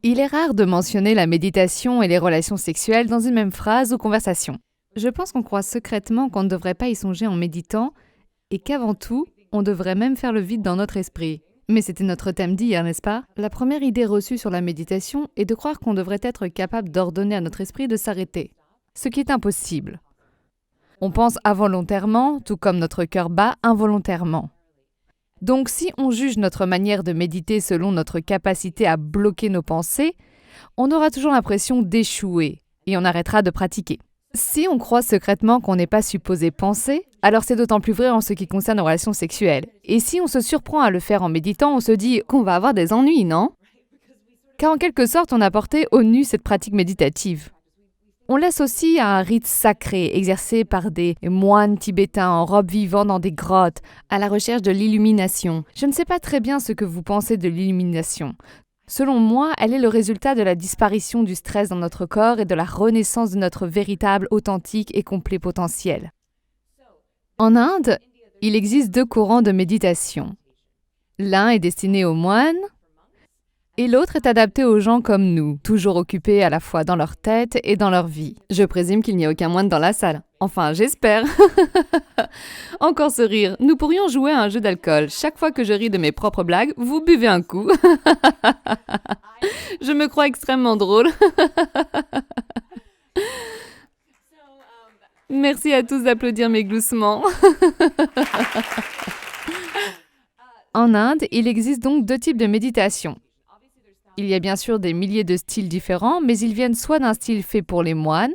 Il est rare de mentionner la méditation et les relations sexuelles dans une même phrase ou conversation. Je pense qu'on croit secrètement qu'on ne devrait pas y songer en méditant et qu'avant tout, on devrait même faire le vide dans notre esprit. Mais c'était notre thème d'hier, n'est-ce pas? La première idée reçue sur la méditation est de croire qu'on devrait être capable d'ordonner à notre esprit de s'arrêter, ce qui est impossible. On pense involontairement, tout comme notre cœur bat involontairement. Donc si on juge notre manière de méditer selon notre capacité à bloquer nos pensées, on aura toujours l'impression d'échouer et on arrêtera de pratiquer. Si on croit secrètement qu'on n'est pas supposé penser, alors c'est d'autant plus vrai en ce qui concerne nos relations sexuelles. Et si on se surprend à le faire en méditant, on se dit qu'on va avoir des ennuis, non? Car en quelque sorte, on a porté au nu cette pratique méditative. On l'associe à un rite sacré exercé par des moines tibétains en robe vivant dans des grottes, à la recherche de l'illumination. Je ne sais pas très bien ce que vous pensez de l'illumination. Selon moi, elle est le résultat de la disparition du stress dans notre corps et de la renaissance de notre véritable, authentique et complet potentiel. En Inde, il existe 2 courants de méditation. L'un est destiné aux moines, et l'autre est adapté aux gens comme nous, toujours occupés à la fois dans leur tête et dans leur vie. Je présume qu'il n'y a aucun moine dans la salle. Enfin, j'espère. Encore ce rire. Nous pourrions jouer à un jeu d'alcool. Chaque fois que je ris de mes propres blagues, vous buvez un coup. Je me crois extrêmement drôle. Merci à tous d'applaudir mes gloussements. En Inde, il existe donc 2 types de méditation. Il y a bien sûr des milliers de styles différents, mais ils viennent soit d'un style fait pour les moines,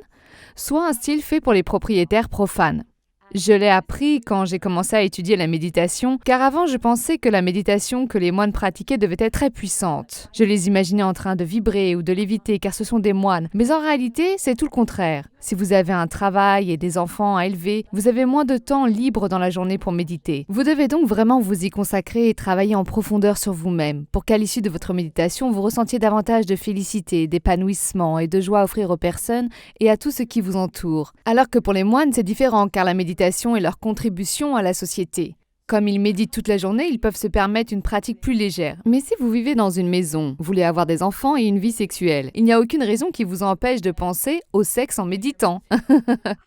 soit un style fait pour les propriétaires profanes. Je l'ai appris quand j'ai commencé à étudier la méditation, car avant je pensais que la méditation que les moines pratiquaient devait être très puissante. Je les imaginais en train de vibrer ou de léviter, car ce sont des moines. Mais en réalité, c'est tout le contraire. Si vous avez un travail et des enfants à élever, vous avez moins de temps libre dans la journée pour méditer. Vous devez donc vraiment vous y consacrer et travailler en profondeur sur vous-même, pour qu'à l'issue de votre méditation, vous ressentiez davantage de félicité, d'épanouissement et de joie à offrir aux personnes et à tout ce qui vous entoure. Alors que pour les moines, c'est différent, car la méditation est leur contribution à la société. Comme ils méditent toute la journée, ils peuvent se permettre une pratique plus légère. Mais si vous vivez dans une maison, vous voulez avoir des enfants et une vie sexuelle, il n'y a aucune raison qui vous empêche de penser au sexe en méditant.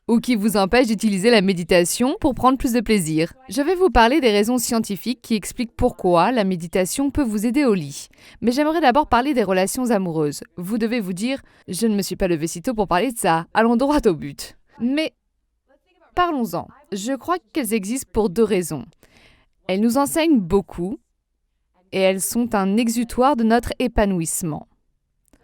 Ou qui vous empêche d'utiliser la méditation pour prendre plus de plaisir. Je vais vous parler des raisons scientifiques qui expliquent pourquoi la méditation peut vous aider au lit. Mais j'aimerais d'abord parler des relations amoureuses. Vous devez vous dire, je ne me suis pas levé si tôt pour parler de ça, allons droit au but. Mais parlons-en. Je crois qu'elles existent pour 2 raisons. Elles nous enseignent beaucoup et elles sont un exutoire de notre épanouissement.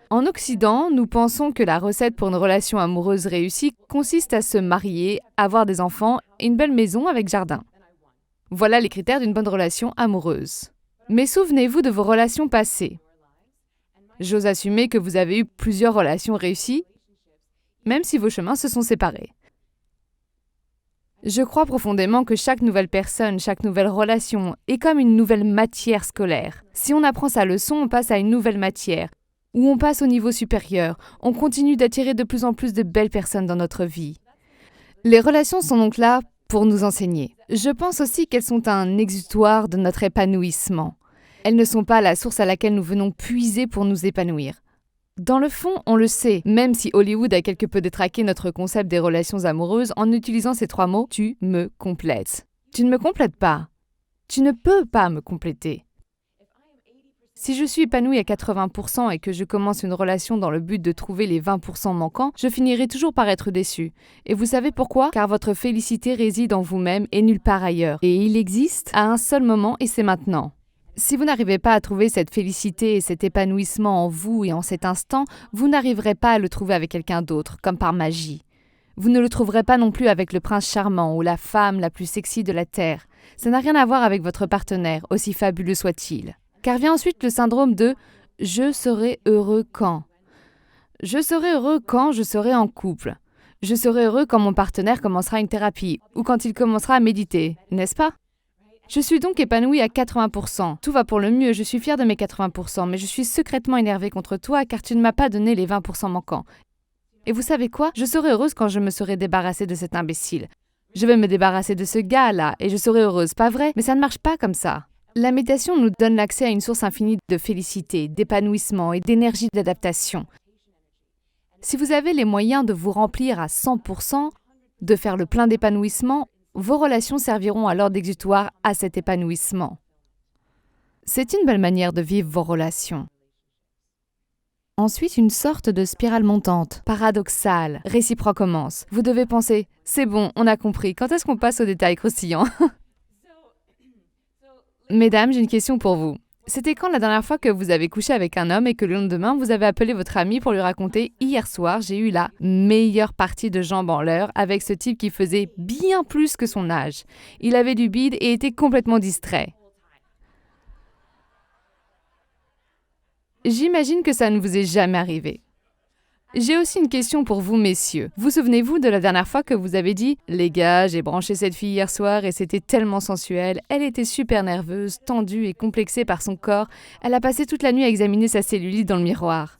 En Occident, nous pensons que la recette pour une relation amoureuse réussie consiste à se marier, avoir des enfants et une belle maison avec jardin. Voilà les critères d'une bonne relation amoureuse. Mais souvenez-vous de vos relations passées. J'ose assumer que vous avez eu plusieurs relations réussies, même si vos chemins se sont séparés. Je crois profondément que chaque nouvelle personne, chaque nouvelle relation est comme une nouvelle matière scolaire. Si on apprend sa leçon, on passe à une nouvelle matière, ou on passe au niveau supérieur, on continue d'attirer de plus en plus de belles personnes dans notre vie. Les relations sont donc là pour nous enseigner. Je pense aussi qu'elles sont un exutoire de notre épanouissement. Elles ne sont pas la source à laquelle nous venons puiser pour nous épanouir. Dans le fond, on le sait, même si Hollywood a quelque peu détraqué notre concept des relations amoureuses en utilisant ces 3 mots « tu me complètes ». Tu ne me complètes pas. Tu ne peux pas me compléter. Si je suis épanouie à 80% et que je commence une relation dans le but de trouver les 20% manquants, je finirai toujours par être déçue. Et vous savez pourquoi? Car votre félicité réside en vous-même et nulle part ailleurs. Et il existe à un seul moment et c'est maintenant. Si vous n'arrivez pas à trouver cette félicité et cet épanouissement en vous et en cet instant, vous n'arriverez pas à le trouver avec quelqu'un d'autre, comme par magie. Vous ne le trouverez pas non plus avec le prince charmant ou la femme la plus sexy de la Terre. Ça n'a rien à voir avec votre partenaire, aussi fabuleux soit-il. Car vient ensuite le syndrome de « je serai heureux quand ». Je serai heureux quand je serai en couple. Je serai heureux quand mon partenaire commencera une thérapie ou quand il commencera à méditer, n'est-ce pas? Je suis donc épanouie à 80%. Tout va pour le mieux, je suis fière de mes 80%, mais je suis secrètement énervée contre toi car tu ne m'as pas donné les 20% manquants. Et vous savez quoi? Je serai heureuse quand je me serai débarrassée de cet imbécile. Je vais me débarrasser de ce gars-là et je serai heureuse, pas vrai? Mais ça ne marche pas comme ça. La méditation nous donne l'accès à une source infinie de félicité, d'épanouissement et d'énergie d'adaptation. Si vous avez les moyens de vous remplir à 100%, de faire le plein d'épanouissement, vos relations serviront alors d'exutoire à cet épanouissement. C'est une belle manière de vivre vos relations. Ensuite, une sorte de spirale montante, paradoxale, réciproque commence. Vous devez penser, c'est bon, on a compris, quand est-ce qu'on passe aux détails croustillants? Mesdames, j'ai une question pour vous. C'était quand la dernière fois que vous avez couché avec un homme et que le lendemain, vous avez appelé votre ami pour lui raconter « Hier soir, j'ai eu la meilleure partie de jambes en l'air avec ce type qui faisait bien plus que son âge. Il avait du bide et était complètement distrait. » J'imagine que ça ne vous est jamais arrivé. J'ai aussi une question pour vous, messieurs. Vous souvenez-vous de la dernière fois que vous avez dit « Les gars, j'ai branché cette fille hier soir et c'était tellement sensuel. Elle était super nerveuse, tendue et complexée par son corps. Elle a passé toute la nuit à examiner sa cellulite dans le miroir. »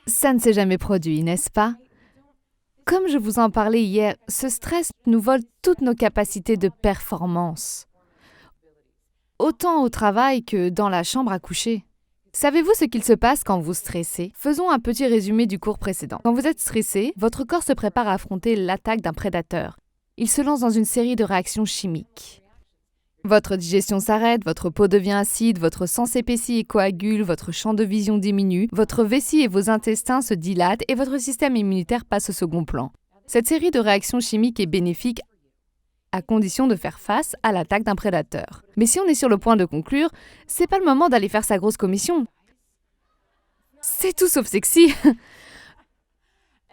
Ça ne s'est jamais produit, n'est-ce pas? Comme je vous en parlais hier, ce stress nous vole toutes nos capacités de performance. Autant au travail que dans la chambre à coucher. Savez-vous ce qu'il se passe quand vous stressez? Faisons un petit résumé du cours précédent. Quand vous êtes stressé, votre corps se prépare à affronter l'attaque d'un prédateur. Il se lance dans une série de réactions chimiques. Votre digestion s'arrête, votre peau devient acide, votre sang s'épaissit et coagule, votre champ de vision diminue, votre vessie et vos intestins se dilatent et votre système immunitaire passe au second plan. Cette série de réactions chimiques est bénéfique à condition de faire face à l'attaque d'un prédateur. Mais si on est sur le point de conclure, c'est pas le moment d'aller faire sa grosse commission. C'est tout sauf sexy.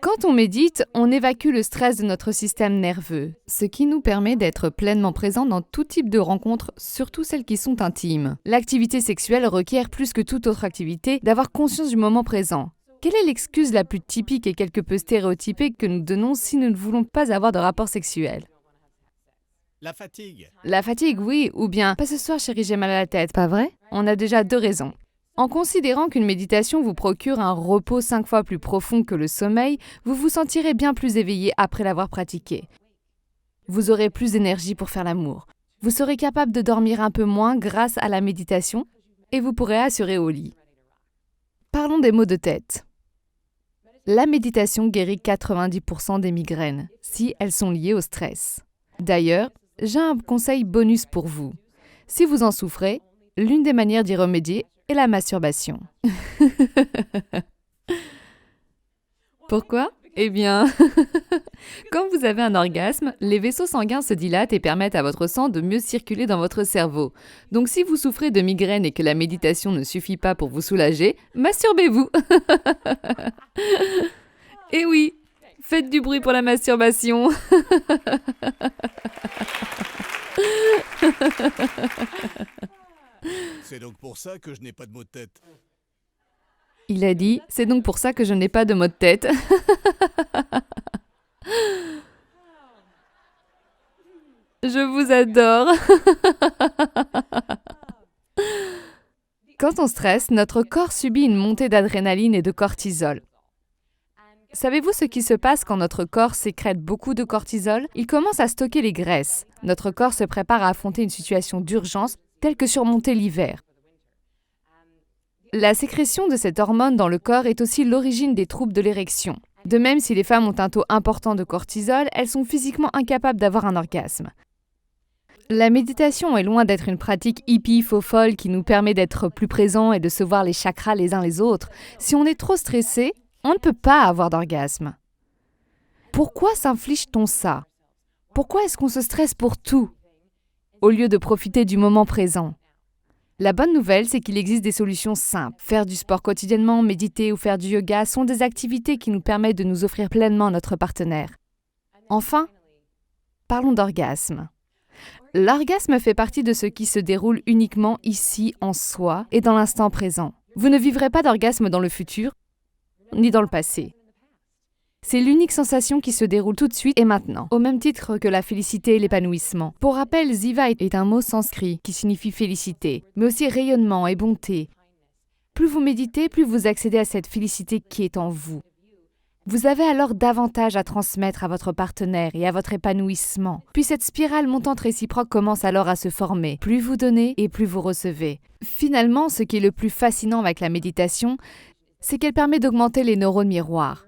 Quand on médite, on évacue le stress de notre système nerveux, ce qui nous permet d'être pleinement présent dans tout type de rencontres, surtout celles qui sont intimes. L'activité sexuelle requiert plus que toute autre activité d'avoir conscience du moment présent. Quelle est l'excuse la plus typique et quelque peu stéréotypée que nous donnons si nous ne voulons pas avoir de rapport sexuel? La fatigue. La fatigue, oui, ou bien « pas ce soir chérie, j'ai mal à la tête », pas vrai? On a déjà deux raisons. En considérant qu'une méditation vous procure un repos 5 fois plus profond que le sommeil, vous vous sentirez bien plus éveillé après l'avoir pratiqué. Vous aurez plus d'énergie pour faire l'amour. Vous serez capable de dormir un peu moins grâce à la méditation et vous pourrez assurer au lit. Parlons des maux de tête. La méditation guérit 90% des migraines, si elles sont liées au stress. D'ailleurs, j'ai un conseil bonus pour vous. Si vous en souffrez, l'une des manières d'y remédier est la masturbation. Pourquoi? Eh bien, quand vous avez un orgasme, les vaisseaux sanguins se dilatent et permettent à votre sang de mieux circuler dans votre cerveau. Donc si vous souffrez de migraine et que la méditation ne suffit pas pour vous soulager, masturbez-vous. Eh oui, faites du bruit pour la masturbation. C'est donc pour ça que je n'ai pas de maux de tête. Il a dit, c'est donc pour ça que je n'ai pas de maux de tête. Je vous adore. Quand on stresse, notre corps subit une montée d'adrénaline et de cortisol. Savez-vous ce qui se passe quand notre corps sécrète beaucoup de cortisol? Il commence à stocker les graisses. Notre corps se prépare à affronter une situation d'urgence, telle que surmonter l'hiver. La sécrétion de cette hormone dans le corps est aussi l'origine des troubles de l'érection. De même, si les femmes ont un taux important de cortisol, elles sont physiquement incapables d'avoir un orgasme. La méditation est loin d'être une pratique hippie faux folle qui nous permet d'être plus présents et de se voir les chakras les uns les autres. Si on est trop stressé, on ne peut pas avoir d'orgasme. Pourquoi s'inflige-t-on ça? Pourquoi est-ce qu'on se stresse pour tout, au lieu de profiter du moment présent? La bonne nouvelle, c'est qu'il existe des solutions simples. Faire du sport quotidiennement, méditer ou faire du yoga sont des activités qui nous permettent de nous offrir pleinement notre partenaire. Enfin, parlons d'orgasme. L'orgasme fait partie de ce qui se déroule uniquement ici, en soi, et dans l'instant présent. Vous ne vivrez pas d'orgasme dans le futur, ni dans le passé. C'est l'unique sensation qui se déroule tout de suite et maintenant, au même titre que la félicité et l'épanouissement. Pour rappel, Ziva est un mot sanskrit qui signifie félicité, mais aussi rayonnement et bonté. Plus vous méditez, plus vous accédez à cette félicité qui est en vous. Vous avez alors davantage à transmettre à votre partenaire et à votre épanouissement. Puis cette spirale montante réciproque commence alors à se former. Plus vous donnez et plus vous recevez. Finalement, ce qui est le plus fascinant avec la méditation, c'est qu'elle permet d'augmenter les neurones miroirs.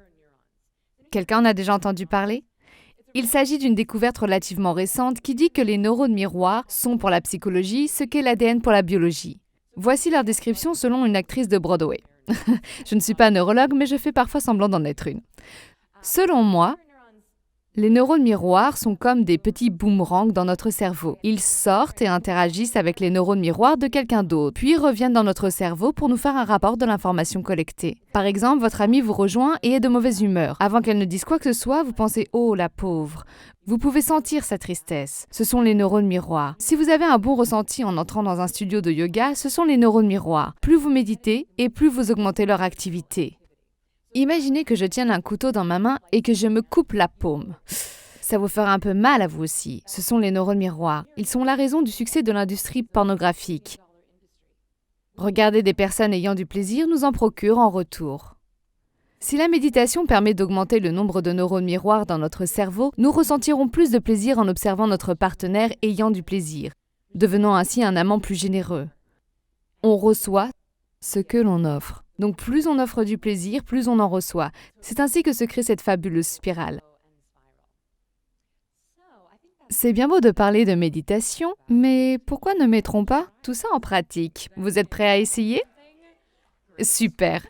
Quelqu'un en a déjà entendu parler? Il s'agit d'une découverte relativement récente qui dit que les neurones miroirs sont pour la psychologie ce qu'est l'ADN pour la biologie. Voici leur description selon une actrice de Broadway. Je ne suis pas neurologue, mais je fais parfois semblant d'en être une. Selon moi, les neurones miroirs sont comme des petits boomerangs dans notre cerveau. Ils sortent et interagissent avec les neurones miroirs de quelqu'un d'autre, puis reviennent dans notre cerveau pour nous faire un rapport de l'information collectée. Par exemple, votre amie vous rejoint et est de mauvaise humeur. Avant qu'elle ne dise quoi que ce soit, vous pensez « Oh, la pauvre ». Vous pouvez sentir sa tristesse. Ce sont les neurones miroirs. Si vous avez un bon ressenti en entrant dans un studio de yoga, ce sont les neurones miroirs. Plus vous méditez et plus vous augmentez leur activité. Imaginez que je tienne un couteau dans ma main et que je me coupe la paume. Ça vous fera un peu mal à vous aussi. Ce sont les neurones miroirs. Ils sont la raison du succès de l'industrie pornographique. Regarder des personnes ayant du plaisir nous en procure en retour. Si la méditation permet d'augmenter le nombre de neurones miroirs dans notre cerveau, nous ressentirons plus de plaisir en observant notre partenaire ayant du plaisir, devenant ainsi un amant plus généreux. On reçoit ce que l'on offre. Donc plus on offre du plaisir, plus on en reçoit. C'est ainsi que se crée cette fabuleuse spirale. C'est bien beau de parler de méditation, mais pourquoi ne mettrons pas tout ça en pratique? Vous êtes prêts à essayer? Super!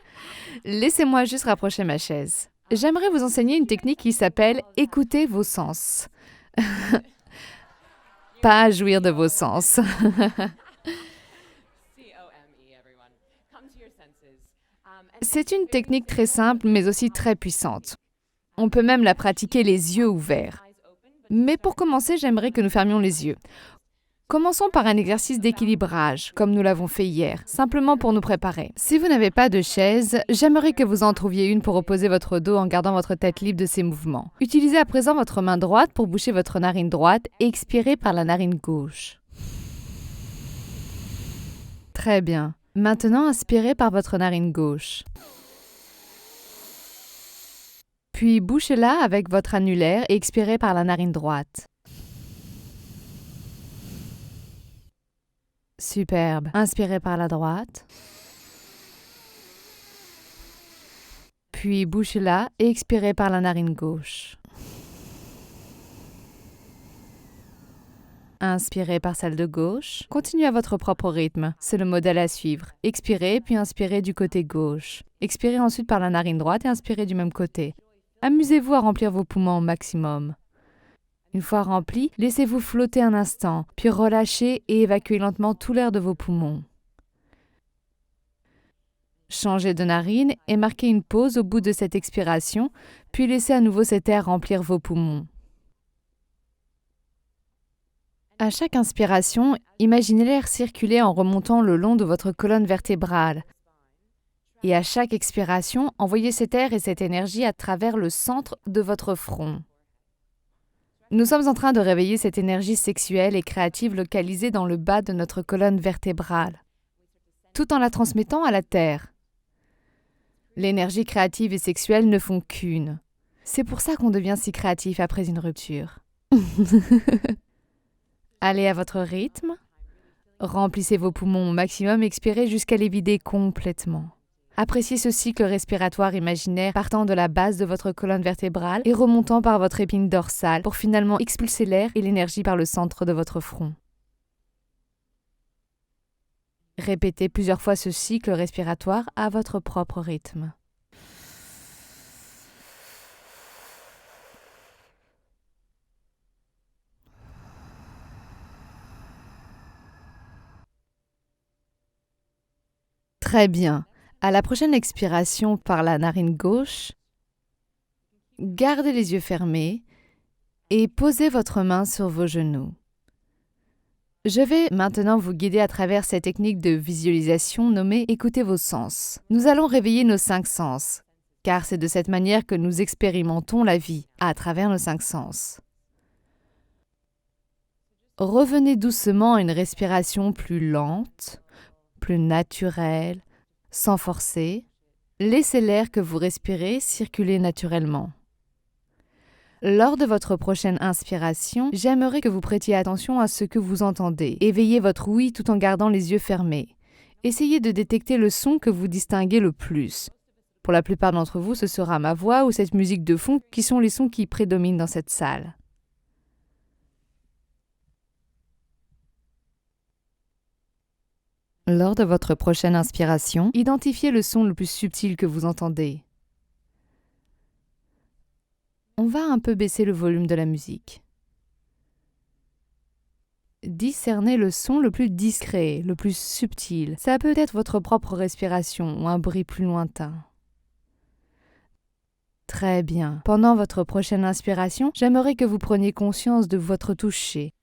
Laissez-moi juste rapprocher ma chaise. J'aimerais vous enseigner une technique qui s'appelle « Écoutez vos sens ». Pas jouir de vos sens. C'est une technique très simple, mais aussi très puissante. On peut même la pratiquer les yeux ouverts. Mais pour commencer, j'aimerais que nous fermions les yeux. Commençons par un exercice d'équilibrage, comme nous l'avons fait hier, simplement pour nous préparer. Si vous n'avez pas de chaise, j'aimerais que vous en trouviez une pour reposer votre dos en gardant votre tête libre de ses mouvements. Utilisez à présent votre main droite pour boucher votre narine droite et expirez par la narine gauche. Très bien. Maintenant, inspirez par votre narine gauche. Puis bouchez-la avec votre annulaire et expirez par la narine droite. Superbe. Inspirez par la droite. Puis bouchez-la et expirez par la narine gauche. Inspirez par celle de gauche. Continuez à votre propre rythme. C'est le modèle à suivre. Expirez, puis inspirez du côté gauche. Expirez ensuite par la narine droite et inspirez du même côté. Amusez-vous à remplir vos poumons au maximum. Une fois remplis, laissez-vous flotter un instant, puis relâchez et évacuez lentement tout l'air de vos poumons. Changez de narine et marquez une pause au bout de cette expiration, puis laissez à nouveau cet air remplir vos poumons. À chaque inspiration, imaginez l'air circuler en remontant le long de votre colonne vertébrale. Et à chaque expiration, envoyez cet air et cette énergie à travers le centre de votre front. Nous sommes en train de réveiller cette énergie sexuelle et créative localisée dans le bas de notre colonne vertébrale, tout en la transmettant à la terre. L'énergie créative et sexuelle ne font qu'une. C'est pour ça qu'on devient si créatif après une rupture. Allez à votre rythme, remplissez vos poumons au maximum, expirez jusqu'à les vider complètement. Appréciez ce cycle respiratoire imaginaire partant de la base de votre colonne vertébrale et remontant par votre épine dorsale pour finalement expulser l'air et l'énergie par le centre de votre front. Répétez plusieurs fois ce cycle respiratoire à votre propre rythme. Très bien. À la prochaine expiration par la narine gauche, gardez les yeux fermés et posez votre main sur vos genoux. Je vais maintenant vous guider à travers cette technique de visualisation nommée « Écoutez vos sens ». Nous allons réveiller nos 5 sens, car c'est de cette manière que nous expérimentons la vie, à travers nos 5 sens. Revenez doucement à une respiration plus lente, plus naturelle, sans forcer. Laissez l'air que vous respirez circuler naturellement. Lors de votre prochaine inspiration, j'aimerais que vous prêtiez attention à ce que vous entendez. Éveillez votre ouïe tout en gardant les yeux fermés. Essayez de détecter le son que vous distinguez le plus. Pour la plupart d'entre vous, ce sera ma voix ou cette musique de fond qui sont les sons qui prédominent dans cette salle. Lors de votre prochaine inspiration, identifiez le son le plus subtil que vous entendez. On va un peu baisser le volume de la musique. Discernez le son le plus discret, le plus subtil. Ça peut être votre propre respiration ou un bruit plus lointain. Très bien. Pendant votre prochaine inspiration, j'aimerais que vous preniez conscience de votre toucher.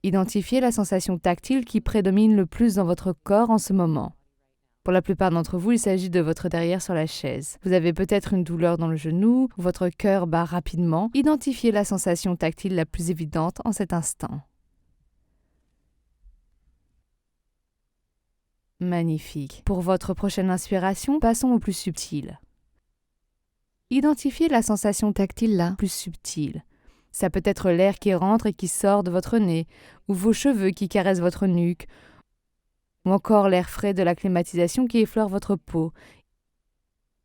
Identifiez la sensation tactile qui prédomine le plus dans votre corps en ce moment. Pour la plupart d'entre vous, il s'agit de votre derrière sur la chaise. Vous avez peut-être une douleur dans le genou, ou votre cœur bat rapidement. Identifiez la sensation tactile la plus évidente en cet instant. Magnifique. Pour votre prochaine inspiration, passons au plus subtil. Identifiez la sensation tactile la plus subtile. Ça peut être l'air qui rentre et qui sort de votre nez, ou vos cheveux qui caressent votre nuque, ou encore l'air frais de la climatisation qui effleure votre peau.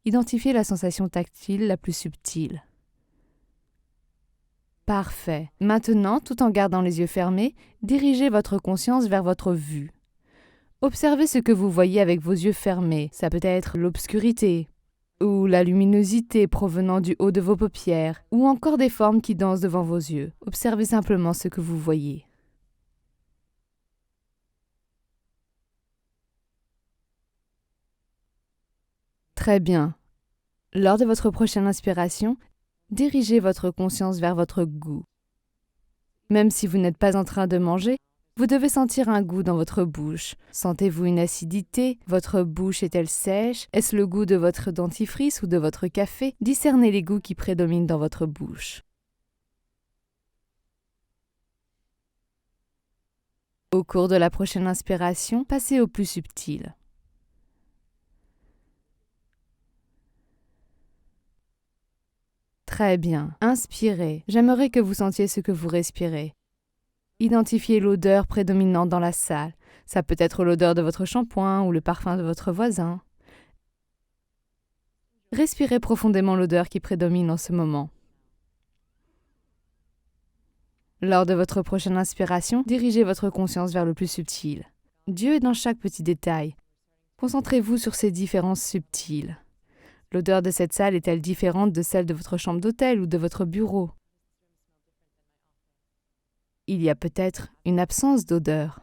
Identifiez la sensation tactile la plus subtile. Parfait. Maintenant, tout en gardant les yeux fermés, dirigez votre conscience vers votre vue. Observez ce que vous voyez avec vos yeux fermés. Ça peut être l'obscurité, ou la luminosité provenant du haut de vos paupières, ou encore des formes qui dansent devant vos yeux. Observez simplement ce que vous voyez. Très bien. Lors de votre prochaine inspiration, dirigez votre conscience vers votre goût. Même si vous n'êtes pas en train de manger, vous devez sentir un goût dans votre bouche. Sentez-vous une acidité? Votre bouche est-elle sèche? Est-ce le goût de votre dentifrice ou de votre café? Discernez les goûts qui prédominent dans votre bouche. Au cours de la prochaine inspiration, passez au plus subtil. Très bien. Inspirez. J'aimerais que vous sentiez ce que vous respirez. Identifiez l'odeur prédominante dans la salle. Ça peut être l'odeur de votre shampoing ou le parfum de votre voisin. Respirez profondément l'odeur qui prédomine en ce moment. Lors de votre prochaine inspiration, dirigez votre conscience vers le plus subtil. Dieu est dans chaque petit détail. Concentrez-vous sur ces différences subtiles. L'odeur de cette salle est-elle différente de celle de votre chambre d'hôtel ou de votre bureau? Il y a peut-être une absence d'odeur.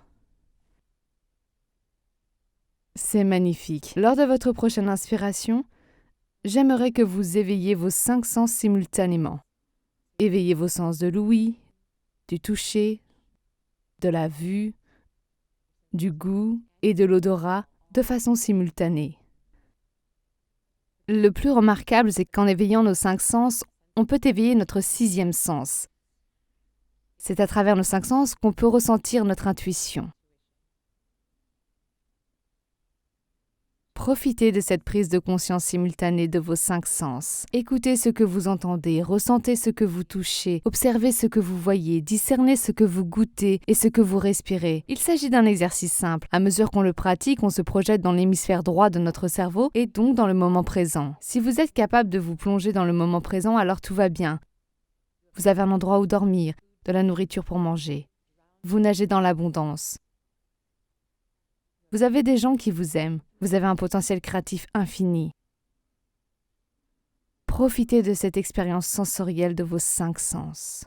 C'est magnifique. Lors de votre prochaine inspiration, j'aimerais que vous éveilliez vos 5 sens simultanément. Éveillez vos sens de l'ouïe, du toucher, de la vue, du goût et de l'odorat de façon simultanée. Le plus remarquable, c'est qu'en éveillant nos 5 sens, on peut éveiller notre 6e sens. C'est à travers nos 5 sens qu'on peut ressentir notre intuition. Profitez de cette prise de conscience simultanée de vos 5 sens. Écoutez ce que vous entendez, ressentez ce que vous touchez, observez ce que vous voyez, discernez ce que vous goûtez et ce que vous respirez. Il s'agit d'un exercice simple. À mesure qu'on le pratique, on se projette dans l'hémisphère droit de notre cerveau et donc dans le moment présent. Si vous êtes capable de vous plonger dans le moment présent, alors tout va bien. Vous avez un endroit où dormir, de la nourriture pour manger. Vous nagez dans l'abondance. Vous avez des gens qui vous aiment. Vous avez un potentiel créatif infini. Profitez de cette expérience sensorielle de vos 5 sens.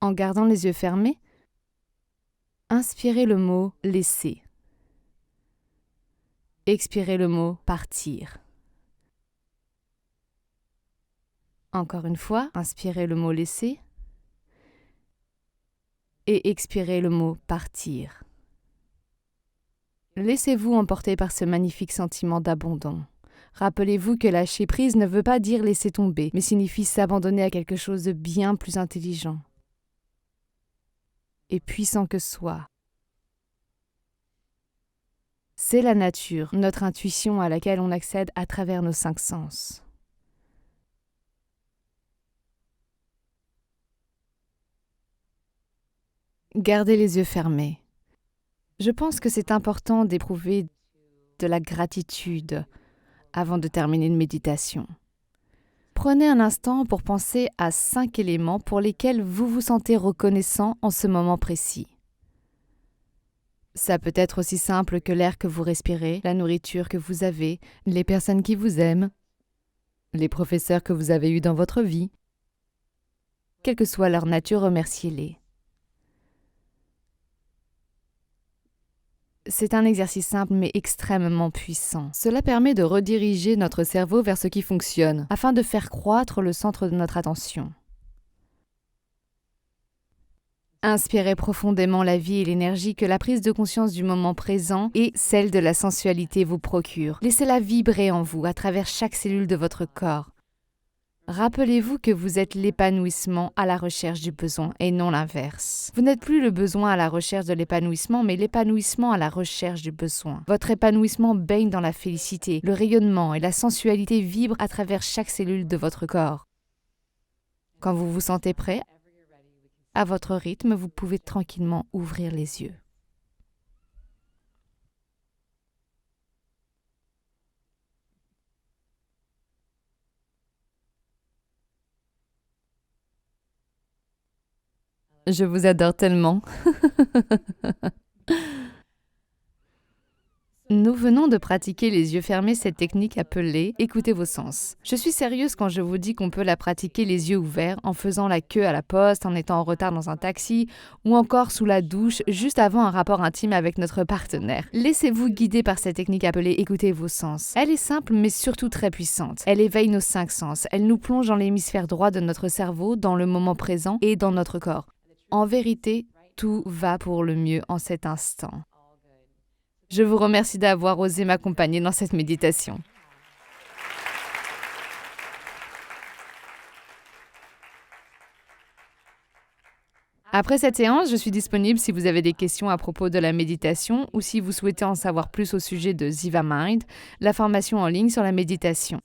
En gardant les yeux fermés, inspirez le mot « laisser ». Expirez le mot « partir ». Encore une fois, inspirez le mot « laisser » et expirez le mot « partir ». Laissez-vous emporter par ce magnifique sentiment d'abandon. Rappelez-vous que lâcher prise ne veut pas dire laisser tomber, mais signifie s'abandonner à quelque chose de bien plus intelligent et puissant que soi. C'est la nature, notre intuition à laquelle on accède à travers nos 5 sens. Gardez les yeux fermés. Je pense que c'est important d'éprouver de la gratitude avant de terminer une méditation. Prenez un instant pour penser à 5 éléments pour lesquels vous vous sentez reconnaissant en ce moment précis. Ça peut être aussi simple que l'air que vous respirez, la nourriture que vous avez, les personnes qui vous aiment, les professeurs que vous avez eus dans votre vie. Quelle que soit leur nature, remerciez-les. C'est un exercice simple mais extrêmement puissant. Cela permet de rediriger notre cerveau vers ce qui fonctionne, afin de faire croître le centre de notre attention. Inspirez profondément la vie et l'énergie que la prise de conscience du moment présent et celle de la sensualité vous procure. Laissez-la vibrer en vous à travers chaque cellule de votre corps. Rappelez-vous que vous êtes l'épanouissement à la recherche du besoin et non l'inverse. Vous n'êtes plus le besoin à la recherche de l'épanouissement, mais l'épanouissement à la recherche du besoin. Votre épanouissement baigne dans la félicité, le rayonnement et la sensualité vibrent à travers chaque cellule de votre corps. Quand vous vous sentez prêt, à votre rythme, vous pouvez tranquillement ouvrir les yeux. Je vous adore tellement. Nous venons de pratiquer les yeux fermés cette technique appelée « Écoutez vos sens ». Je suis sérieuse quand je vous dis qu'on peut la pratiquer les yeux ouverts, en faisant la queue à la poste, en étant en retard dans un taxi, ou encore sous la douche, juste avant un rapport intime avec notre partenaire. Laissez-vous guider par cette technique appelée « Écoutez vos sens ». Elle est simple, mais surtout très puissante. Elle éveille nos 5 sens. Elle nous plonge dans l'hémisphère droit de notre cerveau, dans le moment présent et dans notre corps. En vérité, tout va pour le mieux en cet instant. Je vous remercie d'avoir osé m'accompagner dans cette méditation. Après cette séance, je suis disponible si vous avez des questions à propos de la méditation ou si vous souhaitez en savoir plus au sujet de Ziva Mind, la formation en ligne sur la méditation.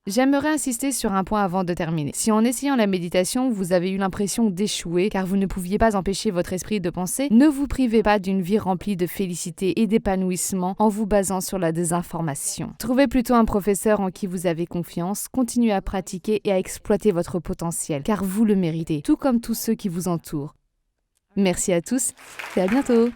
J'aimerais insister sur un point avant de terminer. Si en essayant la méditation, vous avez eu l'impression d'échouer car vous ne pouviez pas empêcher votre esprit de penser, ne vous privez pas d'une vie remplie de félicité et d'épanouissement en vous basant sur la désinformation. Trouvez plutôt un professeur en qui vous avez confiance, continuez à pratiquer et à exploiter votre potentiel car vous le méritez, tout comme tous ceux qui vous entourent. Merci à tous et à bientôt!